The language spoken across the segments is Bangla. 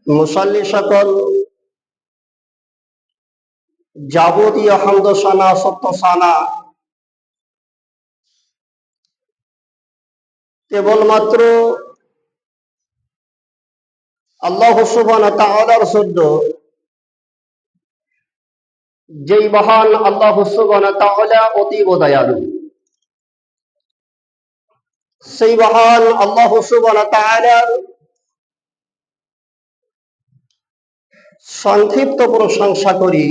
মুসাল্লি সকল যাবতীয় হামদ সানা সত্য সানা কেবলমাত্র আল্লাহ সুবহানাহু ওয়া তাআলার জন্য, যেই মহান আল্লাহ সুবহানাহু ওয়া তাআলা অতীব দয়ালু। সেই মহান আল্লাহ সুবহানাহু ওয়া তাআলার সংক্ষিপ্ত প্রশংসা করি,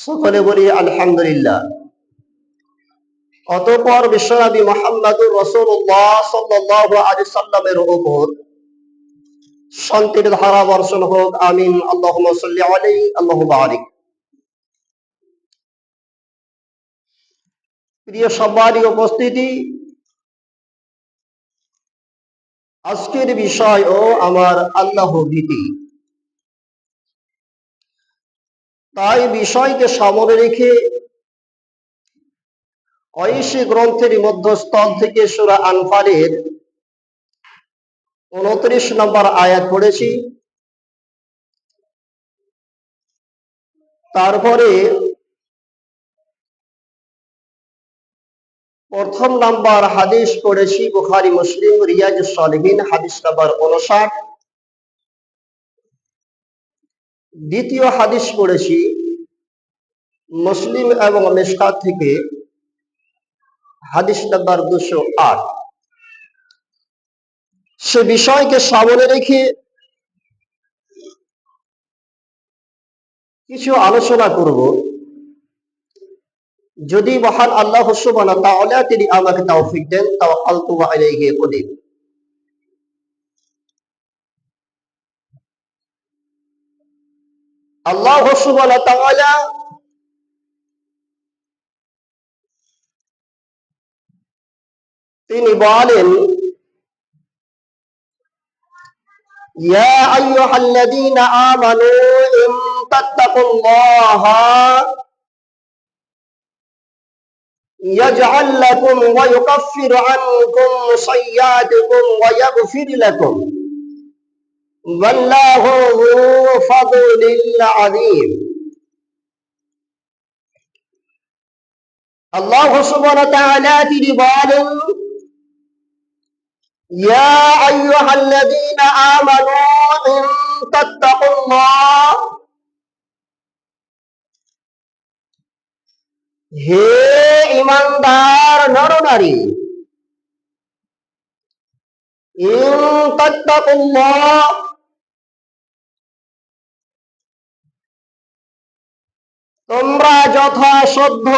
সকলে বলি আলহামদুলিল্লাহ। অতঃপর বিশ্বনবী মুহাম্মদুর রাসূলুল্লাহ সাল্লাল্লাহু আলাইহি সাল্লামের উপর শান্তির ধারা বর্ষণ হোক, আমিন। আল্লাহুম্মা সাল্লি আলাইহি আল্লাহুম্মা বারিক। প্রিয় সম্মানীয় উপস্থিতি, আজকের বিষয় ও আমার আল্লাহ ভীতি। তাই বিষয়কে সামনে রেখে ঐশী গ্রন্থের মধ্যস্থল থেকে সূরা আনফালের 29 নম্বর আয়াত পড়েছি। তারপরে প্রথম নাম্বার হাদিস পড়েছি বুখারী মুসলিম রিয়াজুস সালিহিন হাদিস নাম্বার 59। দ্বিতীয় হাদিস পড়েছি মুসলিম এবং মিশকাত থেকে হাদিস নাম্বার 208। সে বিষয়কে সামনে রেখে কিছু আলোচনা করব। যদি মহান আল্লাহ সুবহানাহু ওয়া তাআলা তিনি আমাকে তৌফিক দেন, তাওয়াক্কালতু আলাইহি কুদিব। আল্লাহ সুবহানাহু ওয়া তাআলা তিনি বলেন, ইয়া আইয়ুহাল্লাযীনা আমানু ইন তাত্তাকুল্লাহা ইয়াজআল লাকুম ওয়া ইউকাফির আনকুম সাইয়্যাতিকুম ওয়া ইয়াগফির লাকুম ওয়াল্লাহু যু ফাদলিল আযীম। আল্লাহ সুবহানাহু ওয়া তাআলা তিনি বলেন, ইয়া আইয়ুহাল্লাযীনা আমানু ইন তাত্তাকুল্লাহ, হে ঈমানদার নরনারী, ইন তাত্তাকুল্লাহ, তোমরা যথাসাধ্য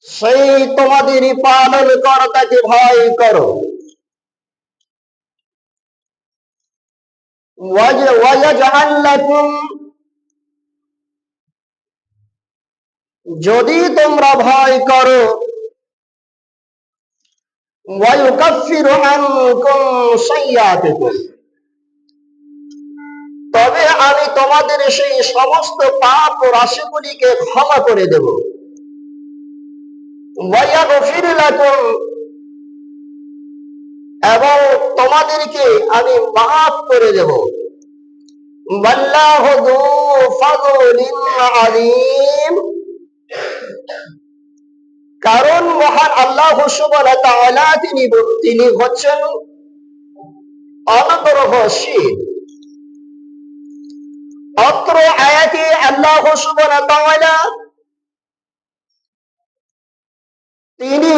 সেই তোমাদের পালন কর্তাকে ভয় করো। ওয়ায়াজআল লাকুম, যদি তোমরা ভয় করো, ওয়া ইউকাফিরু আনকুম সাইয়্যাতিকুম, তবে আমি তোমাদের সেই সমস্ত পাপ ও রাশিগুলিকে ক্ষমা করে দেব। ওয়া ইয়াগফির লাকুম, এবং তোমাদেরকে আমি মাফ করে দেব। ওয়াল্লাহু যু ফাদলিল আযীম, কারণ মহান আল্লাহ সুবহানাহু ওয়া তাআলা তিনি হচ্ছেন অনুগ্রহশীল। অত্র আয়াতে আল্লাহ সুবহানাহু ওয়া তাআলা তিনি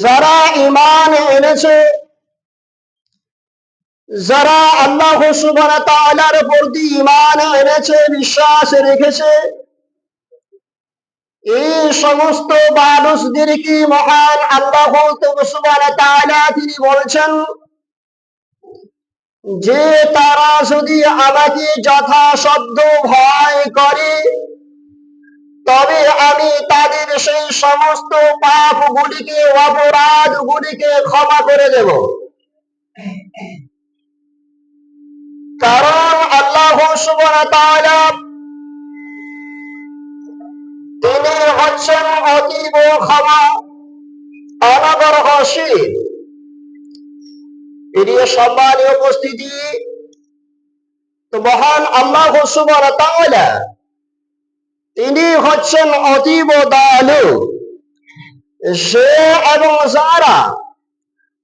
যারা ঈমান এনেছে, যারা আল্লাহ সুবহানাহু ওয়া তাআলার প্রতি ঈমান এনেছে, বিশ্বাস রেখেছে, এই সমস্ত মানুষদেরকে মহান আল্লাহ সুবহানাহু ওয়া তাআলা তিনি বলছেন যে তারা যদি আমাকে যথাসাধ্য ভয় করে, তবে আমি তাদের সেই সমস্ত পাপগুলিকে, অপরাধগুলিকে ক্ষমা করে দেব। কারণ আল্লাহ সুবহানাহু ওয়া তাআলা তিনি হচ্ছেন অতীব ক্ষমা, অনুগ্রহশীল। প্রিয় সম্মানীয় উপস্থিতি, তো মহান আল্লাহ সুবহানাহু ওয়া তাআলা তিনি হচ্ছেন অতীব দয়ালু। সে এবং যারা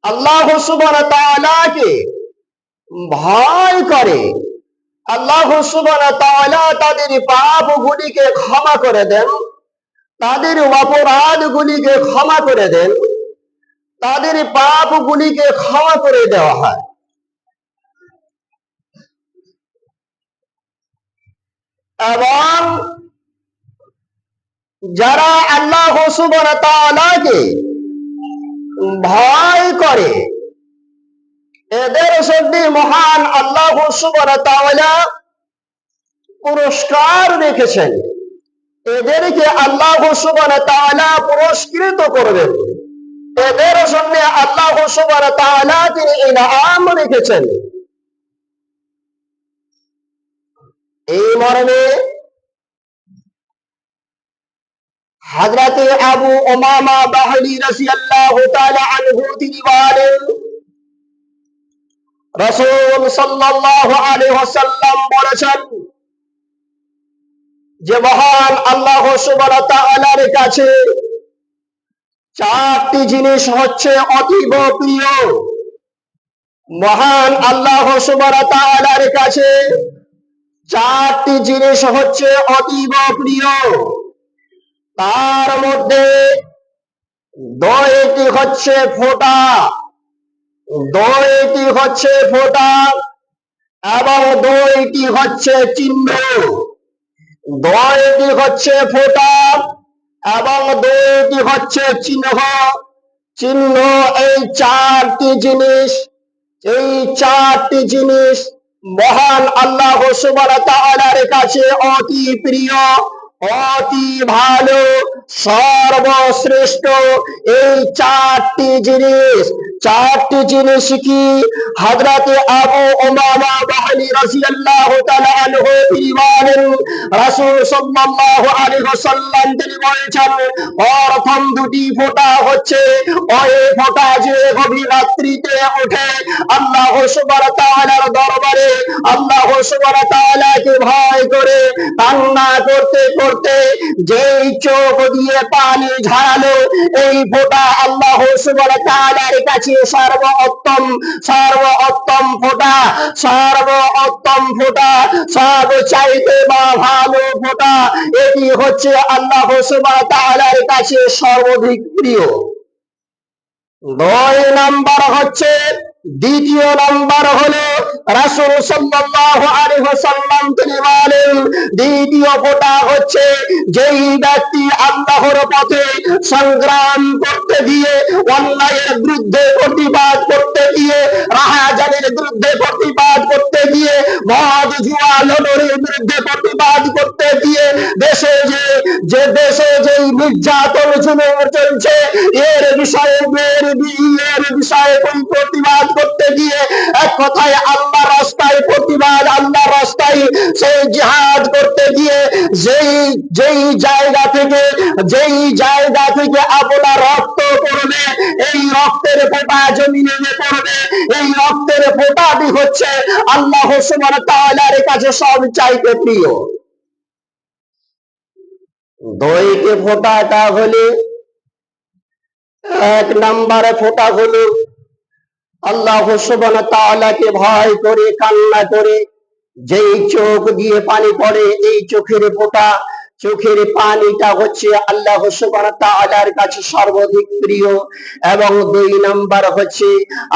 আল্লাহ সুবহানাহু ওয়া তাআলাকে ভয় করে, আল্লাহ সুবহানাহু ওয়া তাআলা তাদের পাপগুলিকে ক্ষমা করে দেন, তাদের অপরাধগুলিকে ক্ষমা করে দেন, তাদের পাপগুলিকে ক্ষমা করে দেওয়া হয়। এবং যারা আল্লাহ সুবহানাহু ওয়া তাআলাকে ভয় করে, এদের জন্য মহান আল্লাহ সুবহানাহু ওয়া তাআলা পুরস্কার রেখেছেন। এদেরকে আল্লাহ সুবহানাহু ওয়া তাআলা পুরস্কৃত করবেন। এদের জন্য আল্লাহ সুবহানাহু ওয়া তাআলা তিনি ইনাম রেখেছেন। এই মর্মে হযরতে আবু উমামা বাহলি রাদিয়াল্লাহু তাআলা আনহু তিনি বলেন, রাসূল সাল্লাল্লাহু আলাইহি ওয়াসাল্লাম বলেছেন যে মহান আল্লাহ সুবহানাহু ওয়া তাআলার কাছে চারটি জিনিস হচ্ছে অতীব প্রিয়। মহান আল্লাহ সুবহানাহু ওয়া তাআলার কাছে চারটি জিনিস হচ্ছে অতীব প্রিয়। তার মধ্যে দুইটি হচ্ছে ফোঁটা, দুইটি হচ্ছে ফোঁটা এবং দুইটি হচ্ছে চিহ্ন। দুইটি হচ্ছে ফোঁটা এবং দুইটি হচ্ছে চিহ্ন। চিহ্ন এই চারটি জিনিস, এই চারটি জিনিস মহান আল্লাহ সুবহানাহু ওয়া তাআলার কাছে অতি প্রিয়, অতি ভালো, সর্বশ্রেষ্ঠ। এই চারটি জিনিস, চারটি জিনিস কি? হযরতে আবু উমামা বাহলি রাদিয়াল্লাহু তাআলা আনহু তিনি বলেন, রাসূল সাল্লাল্লাহু আলাইহি ওয়াসাল্লাম তিনি বলেছেন, প্রথম দুটি ফোঁটা হচ্ছে ওই ফোঁটা যে গভীর রাত্রিতে ওঠে আল্লাহ সুবহানাহু ওয়া তাআলার দরবারে আল্লাহ সুবহানাহু ওয়া তাআলাকে ভয় করে কান্না করতে করতে যেই চোখ দিয়ে পানি ঝরালো, এই ফোঁটা আল্লাহ সুবহানাহু ওয়া তাআলার কাছে সর্বোত্তম, সর্বোত্তম ফোঁটা, সর্বোত্তম ফোঁটা, সবচাইতে ভালো ফোঁটা। এটি হচ্ছে আল্লাহ সুবহানাহু ওয়া তাআলার কাছে সর্বাধিক প্রিয়। দুই নাম্বার হচ্ছে, দ্বিতীয় নাম্বার হলো রাসূল সাল্লাল্লাহু আলাইহি ওয়াসাল্লাম তিনি বলেন, দ্বিতীয় ফোঁটা হচ্ছে যেই ব্যক্তি আল্লাহর পথে সংগ্রাম করতে গিয়ে, অন্যায়ের বিরুদ্ধে প্রতিবাদ করতে গিয়ে, রাহাজানির বিরুদ্ধে প্রতিবাদ করতে গিয়ে, মদ জুয়া লটারির বিরুদ্ধে প্রতিবাদ করতে গিয়ে, দেশে দেশে যেই নির্যাতন জুলুম চলছে এর বিষয়ে প্রতিবাদ করতে গিয়ে, এক কথায় আল্লাহর রাস্তায় প্রতিবাদ, আল্লাহর রাস্তায় সেই জিহাদ করতে গিয়ে যেই জায়গা থেকে আপনার রক্ত পড়বে, এই রক্তের ফোঁটা জমিনে পড়বে, এই রক্তের ফোঁটাটি হচ্ছে আল্লাহ সুবহানাহু ওয়া তাআলার কাছে সবচাইতে প্রিয়। দুইটি ফোঁটাটা হলে, এক নম্বরে ফোঁটা হলো আল্লাহ সুবহানাহু ওয়া তাআলাকে ভয় করে কান্না করে যেই চোখ দিয়ে পানি পড়ে, এই চোখের ফোঁটা, চোখের পানিটা হচ্ছে আল্লাহ সুবহানাহু ওয়া তাআলার কাছে সর্বাধিক প্রিয়। এবং দুই নাম্বার হচ্ছে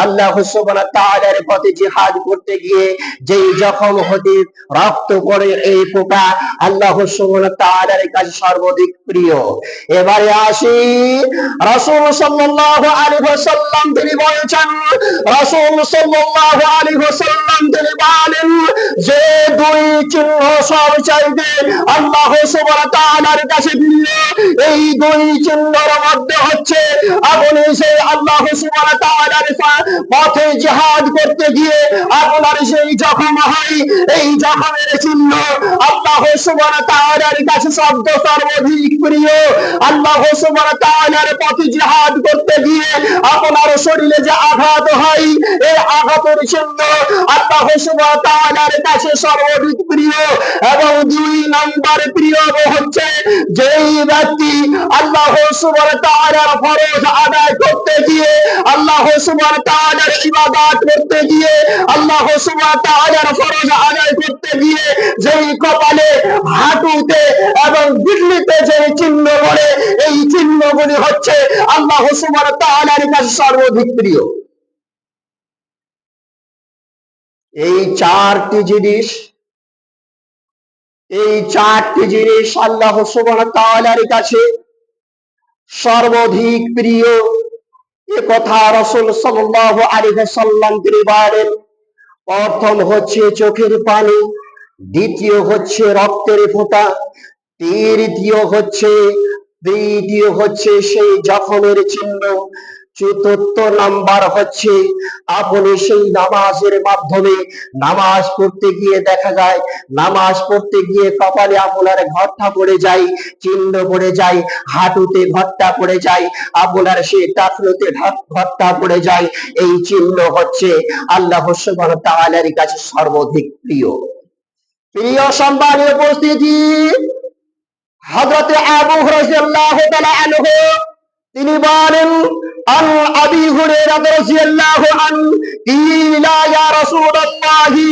আল্লাহ সুবহানাহু ওয়া তাআলার পথে জিহাদ করতে গিয়ে যেই জখম হতে রক্ত পড়ে, এই ফোঁটা আল্লাহ সুবহানাহু ওয়া তাআলার কাছে সর্বাধিক প্রিয়। এবারে আসি, রাসূল সাল্লাল্লাহু আলাইহি ওয়াসাল্লাম তিনি বলেছেন, রাসূল সাল্লাল্লাহু আলাইহি ওয়াসাল্লাম তিনি বলেন যে দুই চিহ্ন সবচাইতে আল্লাহ সুবহানাহু ওয়া তাআলার কাছে প্রিয়, এই দুই চিহ্নের মধ্যে হচ্ছে আপনি সেই আল্লাহ সুবহানাহু ওয়া তাআলার পথে জিহাদ করতে গিয়ে আপনার সেই জখম হয়, এই জখমের চিহ্ন আল্লাহ সুবহানাহু ওয়া তাআলার কাছে সর্বাধিক প্রিয়। আল্লাহ সুবহানাহু ওয়া তাআলার পথে জিহাদ করতে গিয়ে আপনার শরীরে যে আঘাত হয়, এই আঘাতের চিহ্ন আল্লাহ সুবহানাহু ওয়া তাআলার কাছে সর্বাধিক প্রিয়। এবং 2 নম্বর প্রিয় হচ্ছে যেই ব্যক্তি আল্লাহ সুবহানাহু ওয়া তাআলার ফরজ আদায় করতে গিয়ে, আল্লাহ সুবহানাহু ওয়া তাআলার ইবাদত করতে গিয়ে, আল্লাহ সুবহানাহু ওয়া তাআলার ফরজ আদায় করতে গিয়ে যেই কপালে, হাঁটুতে এবং বিড়লিতে যেই চিহ্ন বলে, এই চিহ্নগুলি হচ্ছে আল্লাহ সুবহানাহু ওয়া তাআলার কাছে সর্বাধিক প্রিয়। এই চারটি জিনিস আল্লাহ সুবহানাহু ওয়া তাআলার কাছে সর্বাধিক প্রিয়। এ কথা রাসূল সাল্লাল্লাহু আলাইহি ওয়াসাল্লাম তিনি বলেন। প্রথম হচ্ছে চোখের পানি, দ্বিতীয় হচ্ছে রক্তের ফোঁটা, তৃতীয় হচ্ছে সেই জখমের চিহ্ন, চতুর্থ নাম্বার হচ্ছে আপনি সেই নামাজের মাধ্যমে নামাজ পড়তে গিয়ে দেখা যায়, নামাজ পড়তে গিয়ে কপালে আপনার ঘটটা পড়ে যায়, চিহ্ন পড়ে যায়, হাঁটুতে ঘটটা পড়ে যায়, আপনার সেই টাকনুতে ঘটটা পড়ে যায়। এই চিহ্ন হচ্ছে আল্লাহ সুবহানাহু ওয়া তাআলার কাছে সর্বাধিক প্রিয়। প্রিয় সম্মানীয় উপস্থিতি, হযরত আবু হুরায়রা রাদিয়াল্লাহু তাআলা আনহু তিনি বলেন, আন আবি হুরায়রা রাদিয়াল্লাহু আনহু কিলা ইয়া রাসূলুল্লাহি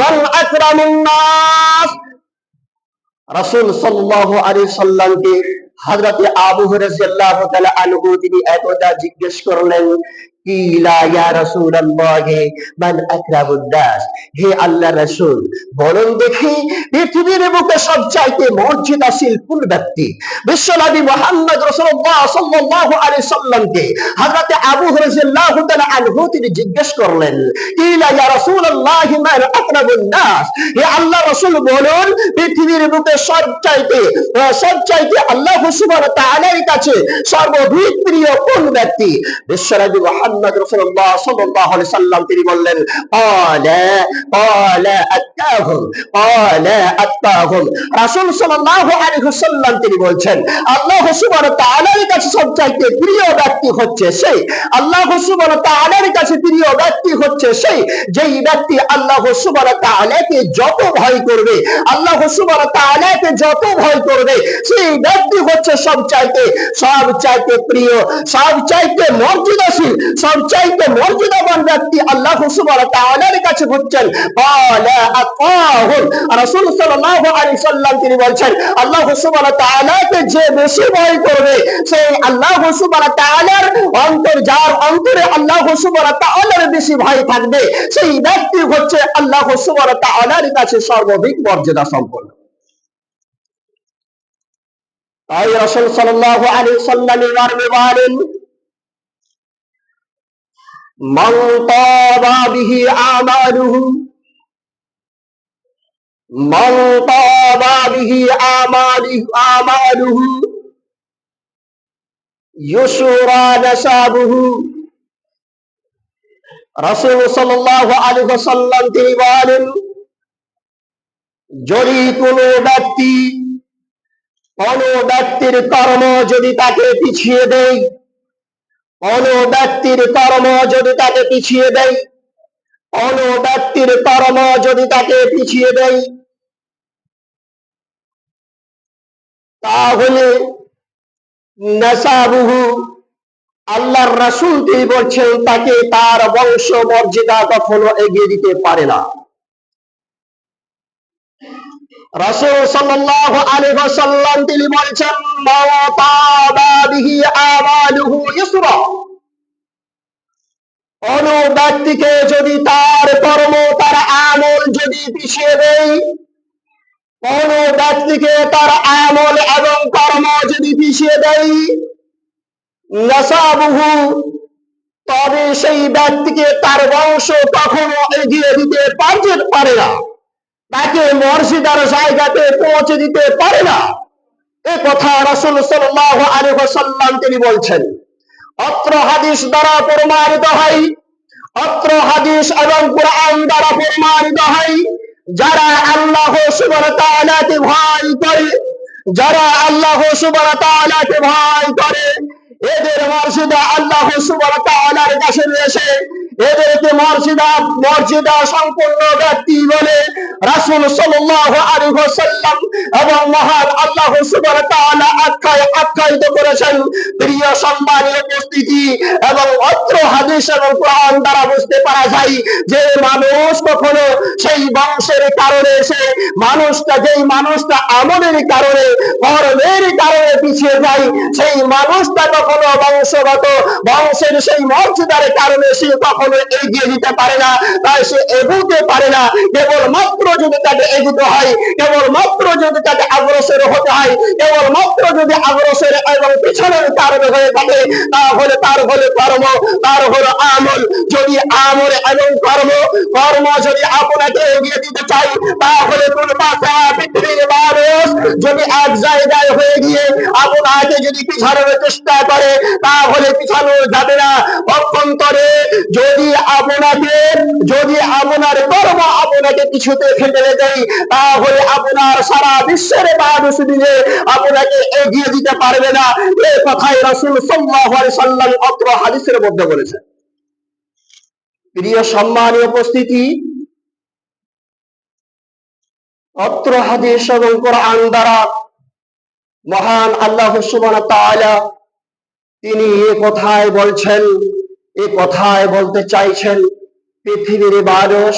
মান আকরামুন নাস। রাসূল সাল্লাল্লাহু আলাইহি সাল্লামকে হযরত আবু হুরায়রা রাদিয়াল্লাহু তাআলা আনহু তিনি একদা জিজ্ঞেস করলেন, কিলা ইয়া রাসূলুল্লাহি মান আকরামুন নাস, হে আল্লাহর রাসূল বলুন দেখি পৃথিবীর বুকে সবচাইতে মর্যাদাশীল কোন ব্যক্তি? বিশ্বনবী মুহাম্মদ রাসূলুল্লাহ সাল্লাল্লাহু আলাইহি সাল্লামকে হযরত আবু হুরায়রা রাদিয়াল্লাহু তাআলা আনহু তিনি জিজ্ঞেস করলেন, কিলা ইয়া রাসূলুল্লাহি মান আকরামুন নাস, হে আল্লাহর রাসূল বলুন পৃথিবীর বুকে সবচাইতে আল্লাহ সুবহানাহু ওয়া তাআলার কাছে সর্বাধিক প্রিয় কোন ব্যক্তি? বিশ্বনবী মুহাম্মদ রাসূলুল্লাহ সাল্লাল্লাহু আলাইহি সাল্লাম তিনি বললেন, আত্তাহুম। রাসূল সাল্লাল্লাহু আলাইহি ওয়াসাল্লাম তিনি বলছেন, আল্লাহ সুবহানাহু ওয়া তাআলার কাছে সবচাইতে প্রিয় ব্যক্তি হচ্ছে সেই, আল্লাহ সুবহানাহু ওয়া তাআলার কাছে প্রিয় ব্যক্তি হচ্ছে সেই যেই ব্যক্তি আল্লাহ সুবহানাহু ওয়া তাআলাকে যত ভয় করবে, আল্লাহ সুবহানাহু ওয়া তাআলাকে যত ভয় করবে, সেই ব্যক্তি হচ্ছে সবচাইতে প্রিয়, সবচাইতে মর্যাদাশীল, সবচাইতে মর্যাদাবান ব্যক্তি আল্লাহ সুবহানাহু ওয়া তাআলার কাছে হচ্ছেন রাসূল সাল্লাল্লাহু আলাইহি সাল্লাম তিনি বলছেন, আল্লাহ সুবহানাহু ওয়া তাআলাকে যে বেশি ভয় করবে, সেই আল্লাহ সুবহানাহু ওয়া তাআলার যার অন্তরে আল্লাহ সুবহানাহু ওয়া তাআলার বেশি ভয় থাকবে, সেই ব্যক্তি হচ্ছে আল্লাহ সুবহানাহু ওয়া তাআলার কাছে সর্বাধিক মর্যাদা সম্পন্ন। তাই রাসূল সাল্লাল্লাহু আলাইহি সাল্লাম বলেন, মান তাবা বিহি আমালুহু, মান তাবা বিহি আমালুহু ইউসরা নাসাবুহু। রাসূল সাল্লাল্লাহু আলাইহি ওয়াসাল্লাম তিনি বলেন, যদি কোনো ব্যক্তির কর্ম যদি তাকে পিছিয়ে দেয়, কোনো ব্যক্তির কর্ম যদি তাকে পিছিয়ে দেয়, কোনো ব্যক্তির কর্ম যদি তাকে পিছিয়ে দেয়, তাহলে নাসাবুহু, আল্লাহর রাসূল তিনি বলছেন তাকে তার বংশ মর্যাদা কখনো এগিয়ে দিতে পারে না। রাসূল সাল্লাল্লাহু আলাইহি ওয়াসাল্লাম তিনি বলছেন, মা তাবা বিহি আমালুহু ইসরা, কোন ব্যক্তিকে যদি তার কর্ম, তার আমল যদি পিছিয়ে দেয়, কোন ব্যক্তিকে তার আমল এবং কর্ম যদি পিছিয়ে দেয়, নাসাবুহু, তবে সেই ব্যক্তিকে তার বংশ কখনো এগিয়ে দিতে পারে না, তাকে মর্যাদার জায়গাতে পৌঁছে দিতে পারে না। এ কথা রাসূল সাল্লাল্লাহু আলাইহি ওয়াসাল্লাম তিনি বলছেন। অত্র হাদিস দ্বারা প্রমাণিত হয়, অত্র হাদিস এবং কুরআন দ্বারা প্রমাণিত হয়, যারা আল্লাহ সুবহানাহু ওয়া তাআলাকে ভয় করে, যারা আল্লাহ সুবহানাহু ওয়া তাআলাকে ভয় করে, এদের মর্যাদা আল্লাহ সুবহানাহু ওয়া তাআলার কাছে রয়েছে, এদেরকে মর্যাদা সম্পন্ন ব্যক্তি বলে রাসূল সাল্লাল্লাহু আলাইহি ওয়াসাল্লাম এবং মহান আল্লাহ সুবহানাহু ওয়া তাআলা আখ্যায়িত করেছেন। প্রিয় সম্মানীয় উপস্থিতি, এবং অত্র হাদিস এবং কোরআন দ্বারা বুঝতে পারা যায় যে মানুষ কখনো সেই বংশের কারণে, সেই মানুষটা আমলের কারণে, কর্মের কারণে পিছিয়ে যায়, সেই মানুষটা কখনো বংশের সেই মর্যাদার কারণে সে কখনো এগিয়ে দিতে পারে না, তাই সে এগোতে পারে না। কেবলমাত্র যদি তাকে এগোতে হয়, কেবলমাত্র যদি তাকে অগ্রসর হতে হয়, কেবলমাত্র যদি অগ্রসর এবং পিছনের কারণে হয়ে থাকে, তাহলে তার হলো কর্ম, তার হলো আমল। যদি আমল এবং কর্ম যদি আপনাকে এগিয়ে দিতে চাই, তাহলে কোন পৃথিবীর মানুষ যদি এক জায়গায় হয়ে গিয়ে আপনাকে যদি পিছানোর চেষ্টা করে, তাহলে পিছানো যাবে না। পক্ষান্তরে যদি আপনার কর্ম আপনাকে কিছুতে ফেলে দেয়, তাহলে আপনার সারা বিশ্বের মানুষ মিলে আপনাকে এগিয়ে দিতে পারবে না। এই কথাই রাসূল সাল্লাল্লাহু আলাইহি ওয়াসাল্লাম অত্র হাদিসের মধ্যে বলেছেন। প্রিয় সম্মানীয় উপস্থিতি, অত্র হাদিস এবং কোরআন দ্বারা মহান আল্লাহ সুবহানাহু ওয়া তাআলা তিনি কথায় বলতে চাইছেন, পৃথিবীর মানুষ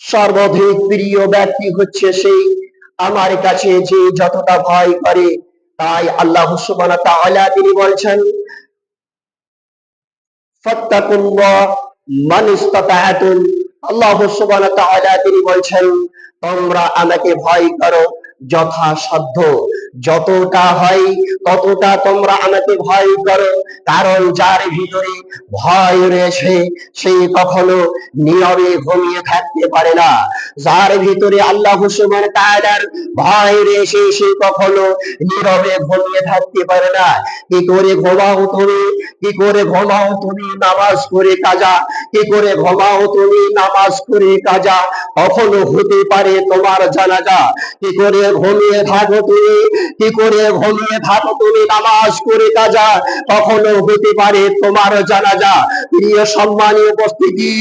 সর্বাধিক প্রিয় ব্যক্তি হচ্ছে সেই আমার কাছে যে যতটা ভয় করে। তাই আল্লাহ সুবহানাহু ওয়া তাআলা তিনি বলছেন, ফাত্তাকুল্লাহ মান ইসতাতা'তুম। আল্লাহ সুবহানাহু ওয়া তাআলা তিনি বলছেন, তোমরা আমাকে ভয় করো যথাসাধ্য, যতটা হয় ততটা তোমরা আমাকে ভয় করো। কারণ যার ভিতরে ভয় রয়েছে সে কখনো নীরবে ঘুমিয়ে থাকতে পারে না। যার ভিতরে আল্লাহ সুবহানাহু ওয়া তাআলার ভয় রয়েছে সে কখনো নীরবে ঘুমিয়ে থাকতে পারে না। কি করে ঘুমাও তুমি নামাজ করে কাজা, কি করে ঘুমাও তুমি নামাজ করে কাজা, কখনো হতে পারে তোমার জানাজা। কি করে ঘুমিয়ে থাকো তুমি নামাজ করে কাজা, কখনো হতে পারে তোমার জানাজা। প্রিয় সম্মানীয় উপস্থিতি,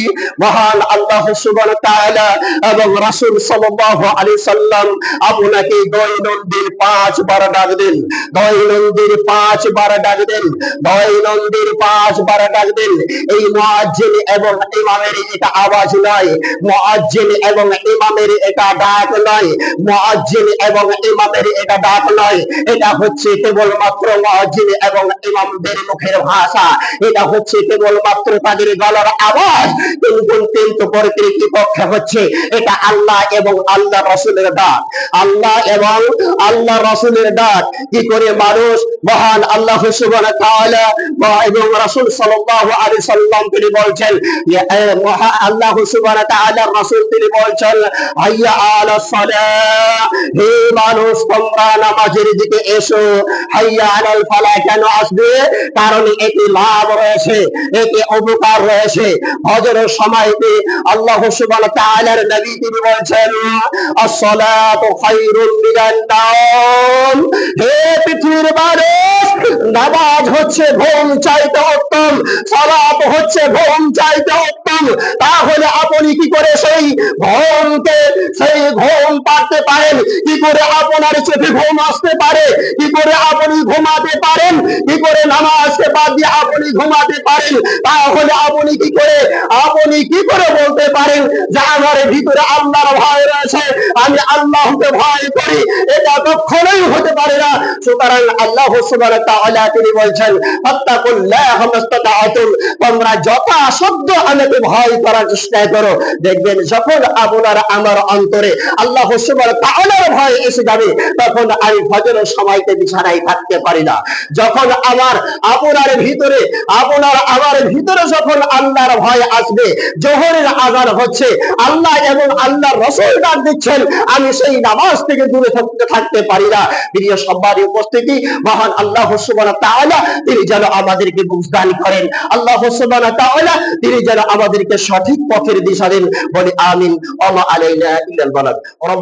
মহান আল্লাহ সুবহানাহু ওয়া তাআলা এবং রাসূল সাল্লাল্লাহু আলাইহি সাল্লাম আপনাকে দৈনন্দিন 5 বার ডাক দেন, দৈনন্দিন 5 বার ডাক দেন, দৈনন্দিন 5 বার ডাক দেন। এই মুয়াজ্জিন এবং ইমামের এটা আওয়াজ নয়, মুয়াজ্জিন এবং ইমামের এটা ডাক নয়, মুয়াজ্জিন এবং ইমামের এটা ডাক নয়, এটা হচ্ছে কেবলমাত্র মুয়াজ্জিন এবং ইমামদের মুখের ভাষা, এটা হচ্ছে কেবলমাত্র তাদের গলার আওয়াজ। কিন্তু প্রকৃতপক্ষে হচ্ছে এটা আল্লাহ এবং আল্লাহ রাসূলের ডাক, আল্লাহ এবং আল্লাহ রাসূলের ডাক। কি করে মানুষ মহান আল্লাহ সুবহানাহু ওয়া তাআলা এবং রাসূল সাল্লাল্লাহু আলাইহি সাল্লাম তিনি বলছেন, মহান আল্লাহ সুবহানাহু ওয়া তাআলা রাসূল তিনি বলছেন, হাইয়া আলাস সালাহ, হে মানুষ তোমরা নামাজের দিকে এসো। হাইয়া আলাল ফালাহ কেন আসবে? কারণ এতে লাভ রয়েছে, এতে উপকার রয়েছে। হজরের সময়তে আল্লাহ সুবহানাহু ওয়া তাআলার নবী তিনি বলছেন, as-salatu খায়রুম মিনান নাওম। হে পৃথিবীর মানুষ, নামাজ হচ্ছে ঘুম চাইতে উত্তম, সালাত হচ্ছে ঘুম চাইতে উত্তম। তাহলে আপনি কি করে সেই ঘুম পাড়তে পারেন? কি করে আপনার চোখে ঘুম আসতে পারে? কি করে আপনি ঘুমাতে পারেন? কি করে নামাজকে বাদ দিয়ে আপনি ঘুমাতে পারেন? তাহলে আপনি কি করে বলতে পারেন যে আমার ভিতরে আল্লাহর ভয় রয়েছে, আমি আল্লাহকে ভয় করি? এটা কখনোই হতে পারে না। সুতরাং আল্লাহ সুবহানাহু ওয়া তাআলা তিনি বলছেন, ফাত্তাকুল্লাহ মাস্তাতা'তুম, তোমরা যথাসাধ্য আমাকে ভয় করার চেষ্টা করো। দেখবেন যখন আপনার আমার অন্তরে আল্লাহ সুবহানাহু ওয়া তাআলার ভয় এসে যাবে, তখন আমি ফজরের সময়তে বিছানায় থাকতে পারি না। যখন আপনার আমার ভিতরে যখন আল্লাহর ভয় আসবে, জোহরের আযান হচ্ছে, আল্লাহ এবং আল্লাহর রাসূল ডাক দিচ্ছেন, আমি সেই নামাজ থেকে দূরে থাকতে পারি না। প্রিয় সম্মানীয় উপস্থিতি, মহান আল্লাহ সুবহানাহু ওয়া তাআলা তিনি যেন আমাদেরকে বুঝদান করেন, আল্লাহ সুবহানাহু ওয়া তাআলা তিনি যেন আমাদেরকে সঠিক পথের দিশা দেন। বলি আমিন। ওয়া মা আলাইনা ইল্লাল বালাগ।